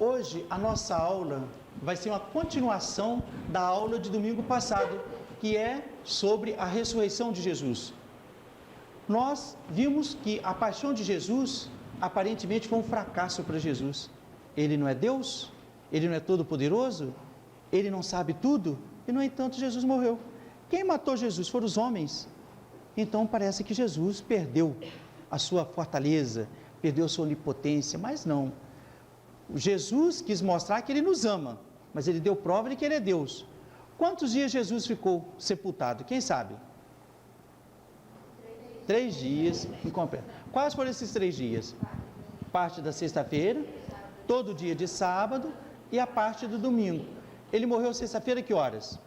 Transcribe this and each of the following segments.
Hoje a nossa aula vai ser uma continuação da aula de domingo passado, que é sobre a ressurreição de Jesus. Nós vimos que a paixão de Jesus aparentemente foi um fracasso para Jesus. Ele não é Deus, ele não é todo-poderoso, ele não sabe tudo, e no entanto Jesus morreu. Quem matou Jesus foram os homens. Então parece que Jesus perdeu a sua fortaleza, perdeu a sua onipotência, mas não. Jesus quis mostrar que ele nos ama, mas ele deu prova de que ele é Deus. Quantos dias Jesus ficou sepultado? Quem sabe? 3 dias. Quais foram esses 3 dias? Parte da sexta-feira, todo dia de sábado e a parte do domingo. Ele morreu sexta-feira que horas?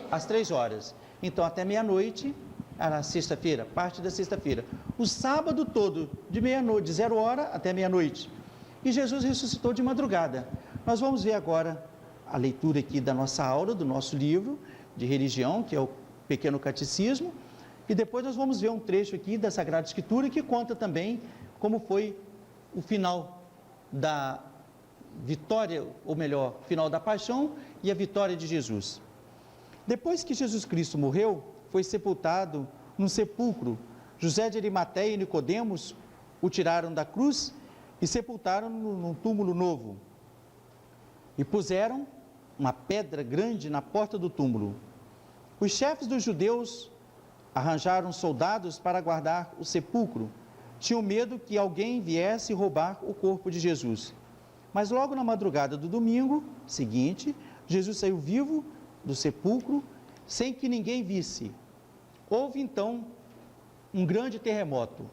Às 3 horas. Então até meia-noite, era sexta-feira, parte da sexta-feira. O sábado todo, de meia-noite, de 0 hora até meia-noite. E Jesus ressuscitou de madrugada. Nós vamos ver agora a leitura aqui da nossa aula, do nosso livro de religião, que é o Pequeno Catecismo, e depois nós vamos ver um trecho aqui da Sagrada Escritura que conta também como foi o final da vitória, ou melhor, final da paixão e a vitória de Jesus. Depois que Jesus Cristo morreu, foi sepultado num sepulcro. José de Arimateia e Nicodemos o tiraram da cruz e sepultaram num túmulo novo. E puseram uma pedra grande na porta do túmulo. Os chefes dos judeus arranjaram soldados para guardar o sepulcro. Tinham medo que alguém viesse roubar o corpo de Jesus. Mas logo na madrugada do domingo seguinte, Jesus saiu vivo do sepulcro, sem que ninguém visse. Houve então um grande terremoto.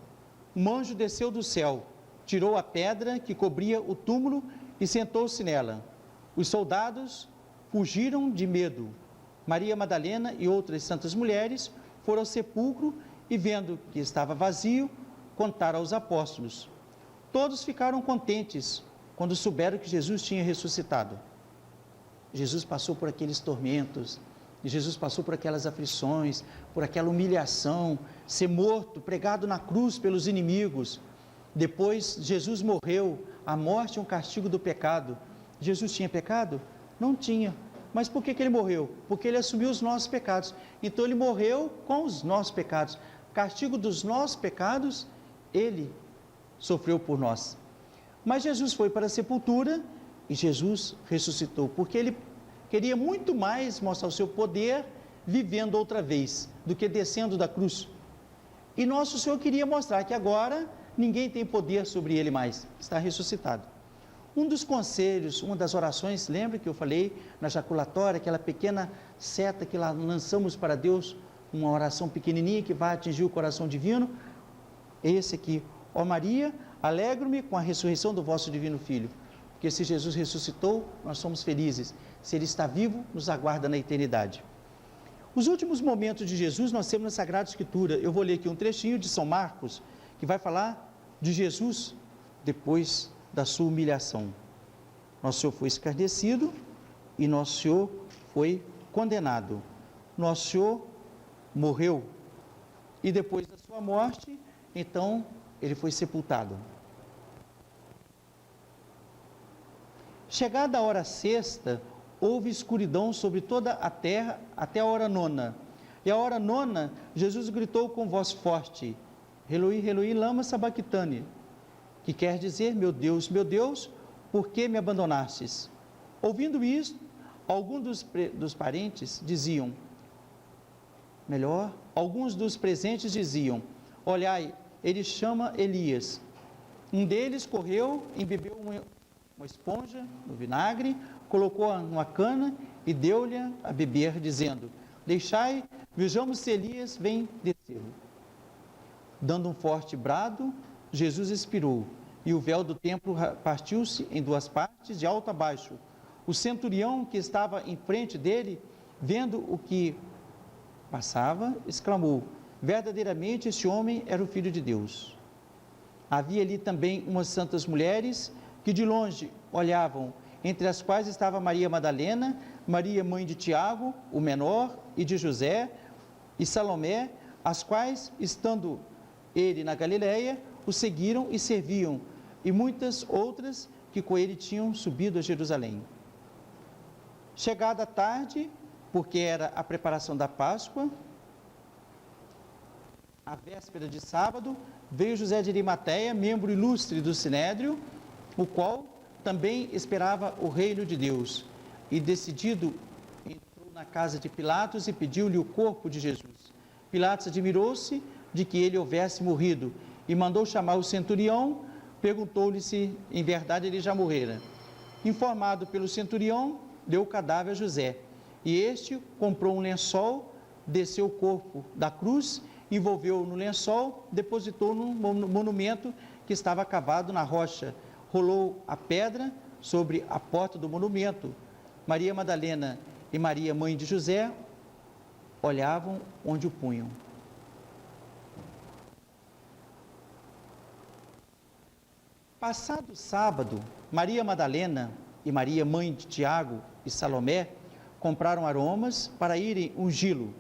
Um anjo desceu do céu, tirou a pedra que cobria o túmulo e sentou-se nela. Os soldados fugiram de medo. Maria Madalena e outras santas mulheres foram ao sepulcro e, vendo que estava vazio, contaram aos apóstolos. Todos ficaram contentes quando souberam que Jesus tinha ressuscitado. Jesus passou por aqueles tormentos, Jesus passou por aquelas aflições, por aquela humilhação, ser morto, pregado na cruz pelos inimigos. Depois Jesus morreu, a morte é um castigo do pecado. Jesus tinha pecado? Não tinha. Mas por que ele morreu? Porque ele assumiu os nossos pecados. Então ele morreu com os nossos pecados. Castigo dos nossos pecados, ele sofreu por nós. Mas Jesus foi para a sepultura e Jesus ressuscitou, porque ele queria muito mais mostrar o seu poder vivendo outra vez, do que descendo da cruz. E nosso Senhor queria mostrar que agora ninguém tem poder sobre ele mais, está ressuscitado. Um dos conselhos, uma das orações, lembra que eu falei na jaculatória, aquela pequena seta que lá lançamos para Deus, uma oração pequenininha que vai atingir o coração divino? Esse aqui: ó Maria, alegro-me com a ressurreição do vosso divino Filho, porque se Jesus ressuscitou, nós somos felizes. Se ele está vivo, nos aguarda na eternidade. Os últimos momentos de Jesus nós temos na Sagrada Escritura. Eu vou ler aqui um trechinho de São Marcos, que vai falar de Jesus depois da sua humilhação. Nosso Senhor foi escarnecido e Nosso Senhor foi condenado. Nosso Senhor morreu e depois da sua morte, então, ele foi sepultado. Chegada a hora sexta, houve escuridão sobre toda a terra até a hora nona. E a hora nona, Jesus gritou com voz forte: Eloi, Eloi, lama sabachthani, que quer dizer: meu Deus, por que me abandonastes? Ouvindo isso, alguns dos parentes diziam, alguns dos presentes diziam: olhai, ele chama Elias. Um deles correu, embebeu uma esponja no vinagre, colocou-a numa cana e deu-lhe a beber, dizendo: deixai, vejamos se Elias vem descer. Dando um forte brado, Jesus expirou, e o véu do templo partiu-se em 2 partes, de alto a baixo. O centurião que estava em frente dele, vendo o que passava, exclamou: verdadeiramente este homem era o Filho de Deus. Havia ali também umas santas mulheres que de longe olhavam, entre as quais estava Maria Madalena, Maria mãe de Tiago, o menor, e de José, e Salomé, as quais, estando ele na Galileia, o seguiram e serviam, e muitas outras que com ele tinham subido a Jerusalém. Chegada a tarde, porque era a preparação da Páscoa, a véspera de sábado, veio José de Arimateia, membro ilustre do Sinédrio, o qual também esperava o reino de Deus, e decidido, entrou na casa de Pilatos e pediu-lhe o corpo de Jesus. Pilatos admirou-se de que ele houvesse morrido, e mandou chamar o centurião, perguntou-lhe se em verdade ele já morrera. Informado pelo centurião, deu o cadáver a José, e este comprou um lençol, desceu o corpo da cruz, envolveu-o no lençol, depositou num monumento que estava cavado na rocha, rolou a pedra sobre a porta do monumento. Maria Madalena e Maria, mãe de José, olhavam onde o punham. Passado o sábado, Maria Madalena e Maria, mãe de Tiago e Salomé, compraram aromas para irem ungí-lo.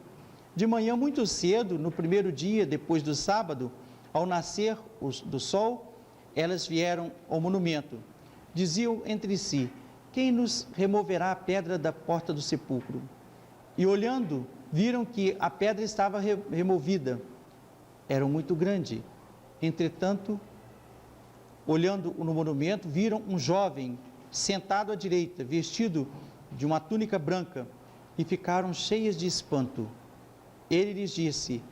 De manhã muito cedo, no primeiro dia depois do sábado, ao nascer do sol, elas vieram ao monumento. Diziam entre si: quem nos removerá a pedra da porta do sepulcro? E olhando, viram que a pedra estava removida. Era muito grande. Entretanto, olhando no monumento, viram um jovem sentado à direita, vestido de uma túnica branca, e ficaram cheias de espanto. Ele lhes disse: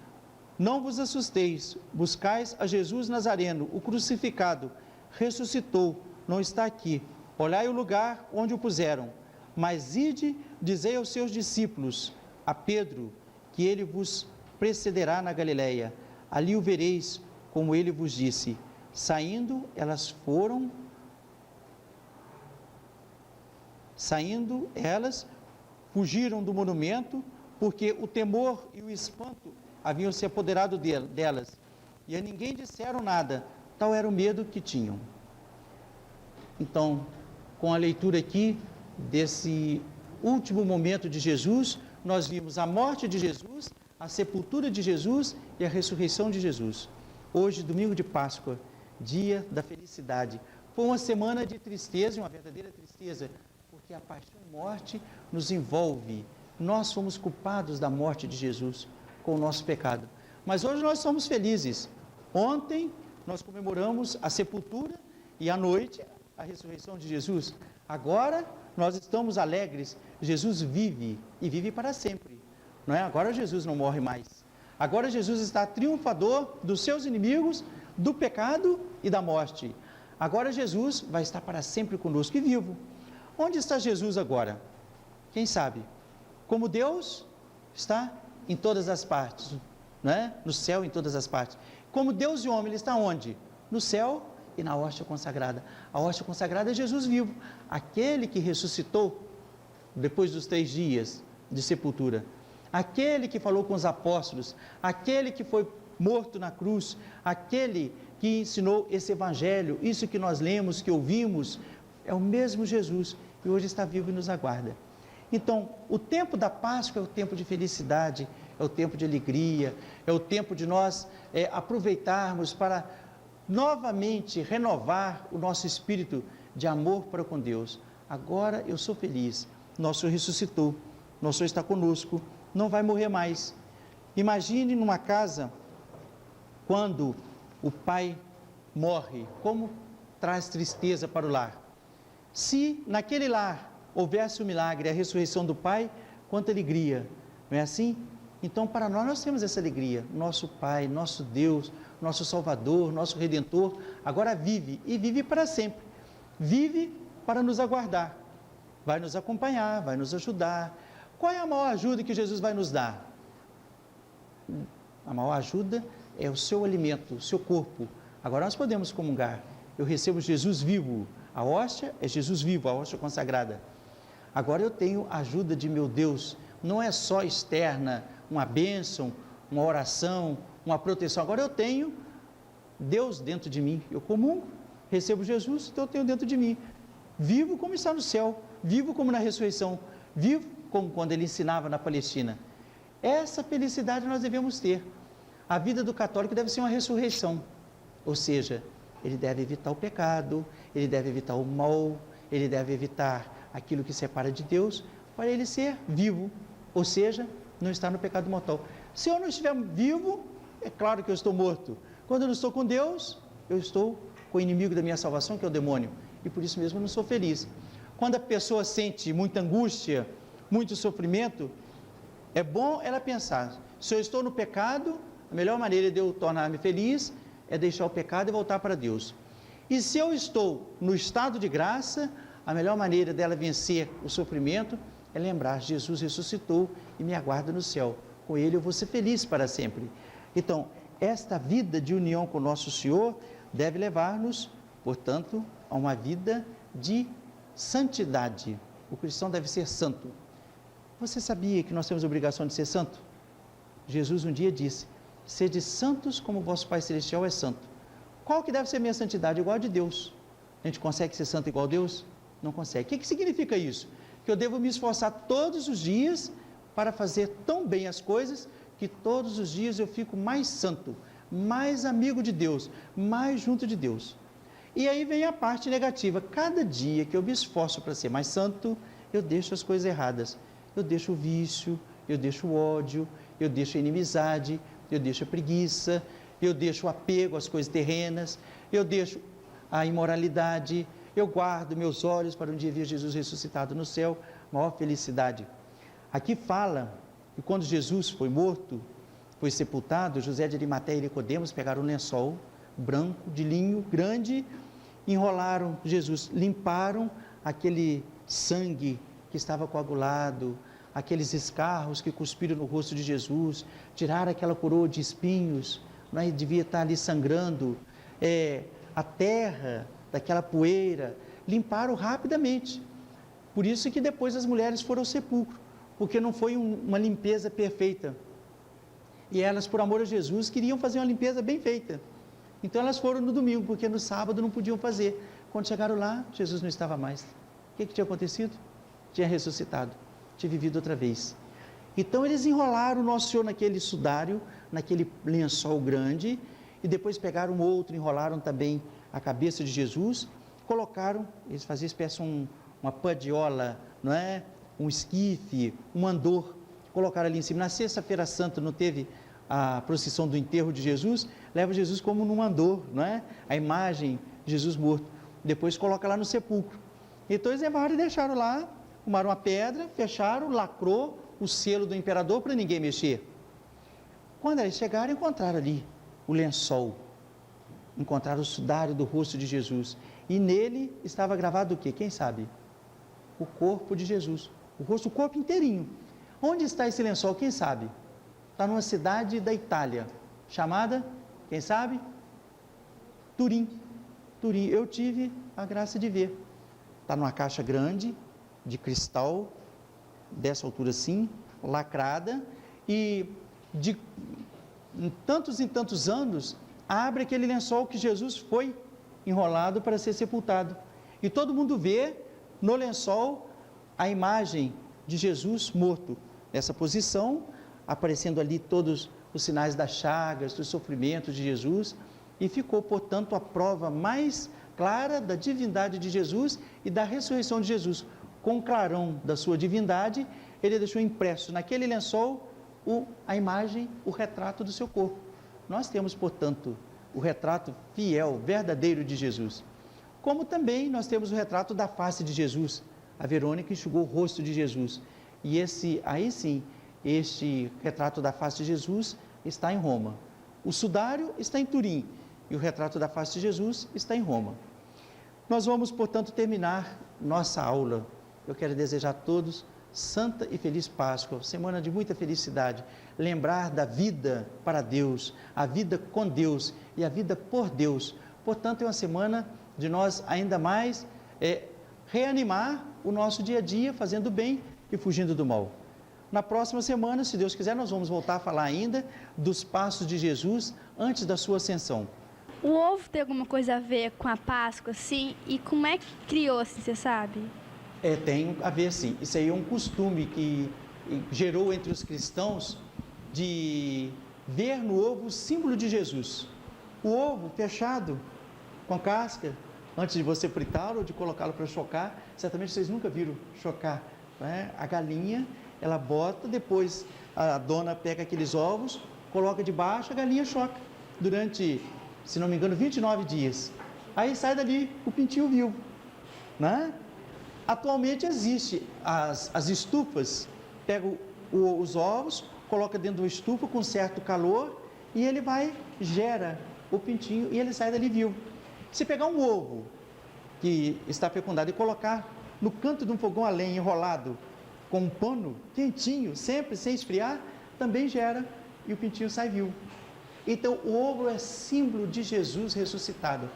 não vos assusteis, buscais a Jesus Nazareno, o crucificado. Ressuscitou, não está aqui. Olhai o lugar onde o puseram. Mas ide, dizei aos seus discípulos, a Pedro, que ele vos precederá na Galileia. Ali o vereis, como ele vos disse. Saindo, elas fugiram do monumento, porque o temor e o espanto haviam se apoderado delas, e a ninguém disseram nada, tal era o medo que tinham. Então, com a leitura aqui desse último momento de Jesus, nós vimos a morte de Jesus, a sepultura de Jesus e a ressurreição de Jesus. Hoje, domingo de Páscoa, dia da felicidade. Foi uma semana de tristeza, uma verdadeira tristeza, porque a paixão e morte nos envolve. Nós fomos culpados da morte de Jesus com o nosso pecado. Mas hoje nós somos felizes. Ontem nós comemoramos a sepultura e à noite a ressurreição de Jesus. Agora nós estamos alegres. Jesus vive e vive para sempre. Não é? Agora Jesus não morre mais. Agora Jesus está triunfador dos seus inimigos, do pecado e da morte. Agora Jesus vai estar para sempre conosco e vivo. Onde está Jesus agora? Quem sabe? Como Deus está em todas as partes, né? No céu em todas as partes. Como Deus e homem, Ele está onde? No céu e na hóstia consagrada. A hóstia consagrada é Jesus vivo, aquele que ressuscitou depois dos 3 dias de sepultura, aquele que falou com os apóstolos, aquele que foi morto na cruz, aquele que ensinou esse evangelho, isso que nós lemos, que ouvimos, é o mesmo Jesus e hoje está vivo e nos aguarda. Então, o tempo da Páscoa é o tempo de felicidade, é o tempo de alegria, é o tempo de nós aproveitarmos para novamente renovar o nosso espírito de amor para com Deus. Agora eu sou feliz, nosso Senhor ressuscitou, nosso Senhor está conosco, não vai morrer mais. Imagine numa casa, quando o pai morre, como traz tristeza para o lar. Se naquele lar houvesse o milagre, a ressurreição do Pai, quanta alegria, não é assim? Então, para nós temos essa alegria. Nosso Pai, nosso Deus, nosso Salvador, nosso Redentor, agora vive e vive para sempre. Vive para nos aguardar, vai nos acompanhar, vai nos ajudar. Qual é a maior ajuda que Jesus vai nos dar? A maior ajuda é o seu alimento, o seu corpo. Agora nós podemos comungar. Eu recebo Jesus vivo. A hóstia é Jesus vivo, a hóstia consagrada. Agora eu tenho a ajuda de meu Deus, não é só externa, uma bênção, uma oração, uma proteção. Agora eu tenho Deus dentro de mim. Eu comungo, recebo Jesus, então eu tenho dentro de mim. Vivo como está no céu, vivo como na ressurreição, vivo como quando ele ensinava na Palestina. Essa felicidade nós devemos ter. A vida do católico deve ser uma ressurreição, ou seja, ele deve evitar o pecado, ele deve evitar o mal, ele deve evitar aquilo que separa de Deus, para ele ser vivo, ou seja, não estar no pecado mortal. Se eu não estiver vivo, é claro que eu estou morto. Quando eu não estou com Deus, eu estou com o inimigo da minha salvação, que é o demônio, e por isso mesmo eu não sou feliz. Quando a pessoa sente muita angústia, muito sofrimento, é bom ela pensar, se eu estou no pecado, a melhor maneira de eu tornar-me feliz é deixar o pecado e voltar para Deus. E se eu estou no estado de graça, a melhor maneira dela vencer o sofrimento é lembrar, Jesus ressuscitou e me aguarda no céu. Com Ele eu vou ser feliz para sempre. Então, esta vida de união com o nosso Senhor deve levar-nos, portanto, a uma vida de santidade. O cristão deve ser santo. Você sabia que nós temos a obrigação de ser santo? Jesus um dia disse, sede santos como o vosso Pai Celestial é santo. Qual que deve ser a minha santidade? Igual a de Deus. A gente consegue ser santo igual a Deus? Não consegue. O que significa isso? Que eu devo me esforçar todos os dias para fazer tão bem as coisas, que todos os dias eu fico mais santo, mais amigo de Deus, mais junto de Deus. E aí vem a parte negativa. Cada dia que eu me esforço para ser mais santo, eu deixo as coisas erradas. Eu deixo o vício, eu deixo o ódio, eu deixo a inimizade, eu deixo a preguiça, eu deixo o apego às coisas terrenas, eu deixo a imoralidade, eu guardo meus olhos para um dia ver Jesus ressuscitado no céu, maior felicidade. Aqui fala que quando Jesus foi morto, foi sepultado, José de Arimateia e Nicodemos pegaram um lençol branco, de linho, grande, enrolaram Jesus, limparam aquele sangue que estava coagulado, aqueles escarros que cuspiram no rosto de Jesus, tiraram aquela coroa de espinhos, né, devia estar ali sangrando, a terra daquela poeira, limparam rapidamente. Por isso que depois as mulheres foram ao sepulcro, porque não foi uma limpeza perfeita. E elas, por amor a Jesus, queriam fazer uma limpeza bem feita. Então elas foram no domingo, porque no sábado não podiam fazer. Quando chegaram lá, Jesus não estava mais. O que tinha acontecido? Tinha ressuscitado, tinha vivido outra vez. Então eles enrolaram o Nosso Senhor naquele sudário, naquele lençol grande, e depois pegaram outro, enrolaram também a cabeça de Jesus, colocaram, eles faziam espécie uma padiola, não é? Um esquife, um andor, colocaram ali em cima. Na sexta-feira santa não teve a procissão do enterro de Jesus, leva Jesus como num andor, não é? A imagem de Jesus morto. Depois coloca lá no sepulcro. Então eles levaram e deixaram lá, arrumaram uma pedra, fecharam, lacrou o selo do imperador para ninguém mexer. Quando eles chegaram, encontraram ali o lençol, encontraram o sudário do rosto de Jesus, e nele estava gravado o quê? Quem sabe? O corpo de Jesus, o rosto, o corpo inteirinho. Onde está esse lençol? Quem sabe? Está numa cidade da Itália, chamada, quem sabe? Turim. Turim, eu tive a graça de ver. Está numa caixa grande, de cristal, dessa altura assim, lacrada, e de em tantos anos, abre aquele lençol que Jesus foi enrolado para ser sepultado. E todo mundo vê no lençol a imagem de Jesus morto, nessa posição, aparecendo ali todos os sinais das chagas, dos sofrimentos de Jesus, e ficou, portanto, a prova mais clara da divindade de Jesus e da ressurreição de Jesus. Com o clarão da sua divindade, ele deixou impresso naquele lençol a imagem, o retrato do seu corpo. Nós temos, portanto, o retrato fiel, verdadeiro de Jesus. Como também nós temos o retrato da face de Jesus. A Verônica enxugou o rosto de Jesus. E este retrato da face de Jesus está em Roma. O sudário está em Turim e o retrato da face de Jesus está em Roma. Nós vamos, portanto, terminar nossa aula. Eu quero desejar a todos santa e feliz Páscoa, semana de muita felicidade, lembrar da vida para Deus, a vida com Deus e a vida por Deus. Portanto, é uma semana de nós ainda mais reanimar o nosso dia a dia, fazendo bem e fugindo do mal. Na próxima semana, se Deus quiser, nós vamos voltar a falar ainda dos passos de Jesus antes da sua ascensão. O ovo tem alguma coisa a ver com a Páscoa, sim? E como é que criou-se, você sabe? Tem a ver, sim. Isso aí é um costume que gerou entre os cristãos de ver no ovo o símbolo de Jesus. O ovo fechado, com casca, antes de você fritá-lo ou de colocá-lo para chocar. Certamente vocês nunca viram chocar, né? A galinha, ela bota, depois a dona pega aqueles ovos, coloca debaixo, a galinha choca durante, se não me engano, 29 dias. Aí sai dali o pintinho vivo, né? Atualmente existe as estufas, pega os ovos, coloca dentro de uma estufa com certo calor e ele gera o pintinho e ele sai dali vivo. Se pegar um ovo que está fecundado e colocar no canto de um fogão a lenha enrolado com um pano quentinho, sempre sem esfriar, também gera e o pintinho sai vivo. Então o ovo é símbolo de Jesus ressuscitado.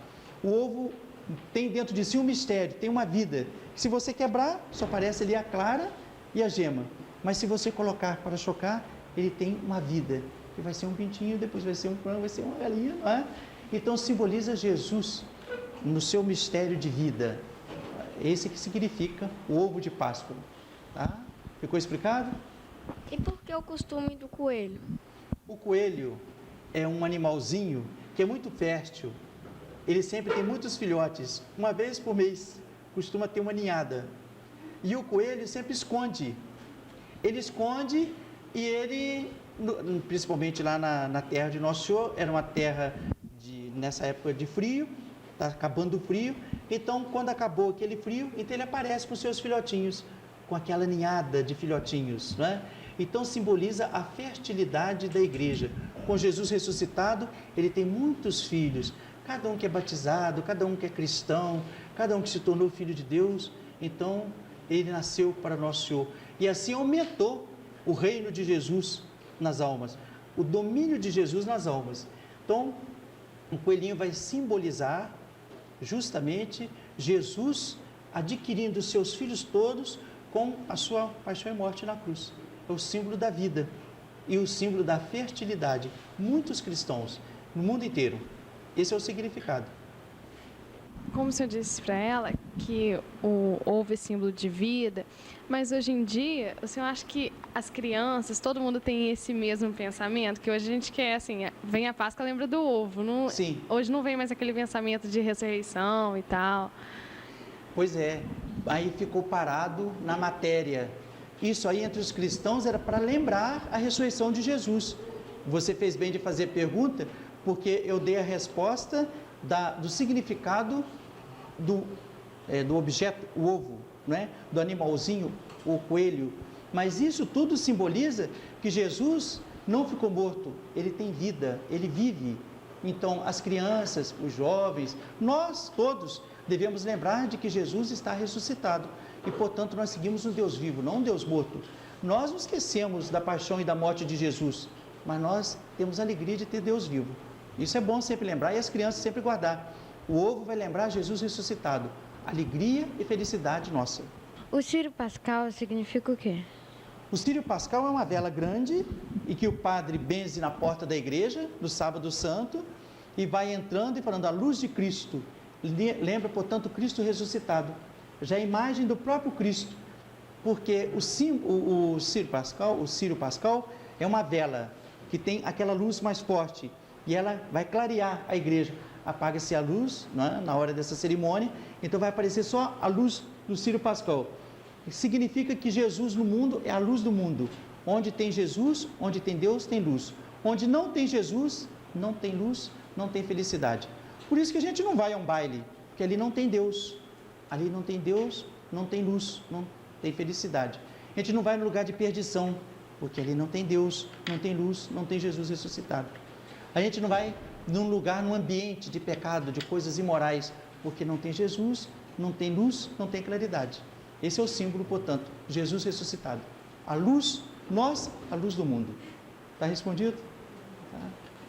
O ovo tem dentro de si um mistério, tem uma vida. Se você quebrar, só aparece ali a clara e a gema. Mas se você colocar para chocar, ele tem uma vida. Que vai ser um pintinho, depois vai ser um frango, vai ser uma galinha, não é? Então simboliza Jesus no seu mistério de vida. Esse que significa o ovo de Páscoa. Tá? Ficou explicado? E por que o costume do coelho? O coelho é um animalzinho que é muito fértil. Ele sempre tem muitos filhotes. Uma vez por mês costuma ter uma ninhada. E o coelho sempre esconde. Ele esconde e ele, principalmente lá na terra de Nosso Senhor, era uma terra nessa época de frio, está acabando o frio. Então, quando acabou aquele frio, então ele aparece com seus filhotinhos, com aquela ninhada de filhotinhos, né? Então simboliza a fertilidade da igreja. Com Jesus ressuscitado, ele tem muitos filhos, cada um que é batizado, cada um que é cristão, cada um que se tornou filho de Deus. Então, ele nasceu para Nosso Senhor. E assim aumentou o reino de Jesus nas almas, o domínio de Jesus nas almas. Então, o coelhinho vai simbolizar justamente Jesus adquirindo os seus filhos todos com a sua paixão e morte na cruz. É o símbolo da vida e o símbolo da fertilidade. Muitos cristãos no mundo inteiro, esse é o significado. Como o senhor disse para ela que o ovo é símbolo de vida, mas hoje em dia, o senhor acha que as crianças, todo mundo tem esse mesmo pensamento? Que hoje a gente quer, assim, vem a Páscoa, lembra do ovo. Não, Sim. Hoje não vem mais aquele pensamento de ressurreição e tal. Pois é, aí ficou parado na matéria. Isso aí entre os cristãos era para lembrar a ressurreição de Jesus. Você fez bem de fazer pergunta, porque eu dei a resposta do significado do objeto, o ovo, né? Do animalzinho, o coelho. Mas isso tudo simboliza que Jesus não ficou morto, ele tem vida, ele vive. Então, as crianças, os jovens, nós todos devemos lembrar de que Jesus está ressuscitado e, portanto, nós seguimos um Deus vivo, não um Deus morto. Nós não esquecemos da paixão e da morte de Jesus, mas nós temos a alegria de ter Deus vivo. Isso é bom sempre lembrar e as crianças sempre guardar. O ovo vai lembrar Jesus ressuscitado, alegria e felicidade nossa. O Círio Pascal significa o quê? O Círio Pascal é uma vela grande e que o padre benze na porta da igreja, no sábado santo, e vai entrando e falando a luz de Cristo. Lembra, portanto, Cristo ressuscitado. Já é a imagem do próprio Cristo, porque o Círio Pascal é uma vela que tem aquela luz mais forte e ela vai clarear a igreja. Apaga-se a luz, né, na hora dessa cerimônia, então vai aparecer só a luz do Círio Pascal. Significa que Jesus no mundo é a luz do mundo. Onde tem Jesus, onde tem Deus, tem luz. Onde não tem Jesus, não tem luz, não tem felicidade. Por isso que a gente não vai a um baile, porque ali não tem Deus. Ali não tem Deus, não tem luz, não tem felicidade. A gente não vai no lugar de perdição, porque ali não tem Deus, não tem luz, não tem Jesus ressuscitado. A gente não vai num lugar, num ambiente de pecado, de coisas imorais, porque não tem Jesus, não tem luz, não tem claridade. Esse é o símbolo, portanto, Jesus ressuscitado. A luz, nós, a luz do mundo. Está respondido? Tá.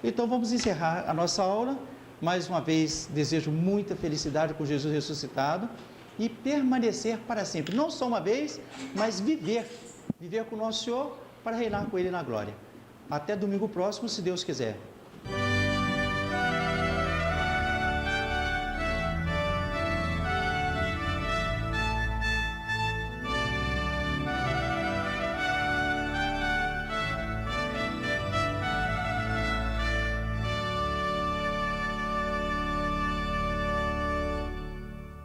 Então vamos encerrar a nossa aula. Mais uma vez, desejo muita felicidade com Jesus ressuscitado e permanecer para sempre. Não só uma vez, mas viver com o nosso Senhor para reinar com Ele na glória. Até domingo próximo, se Deus quiser.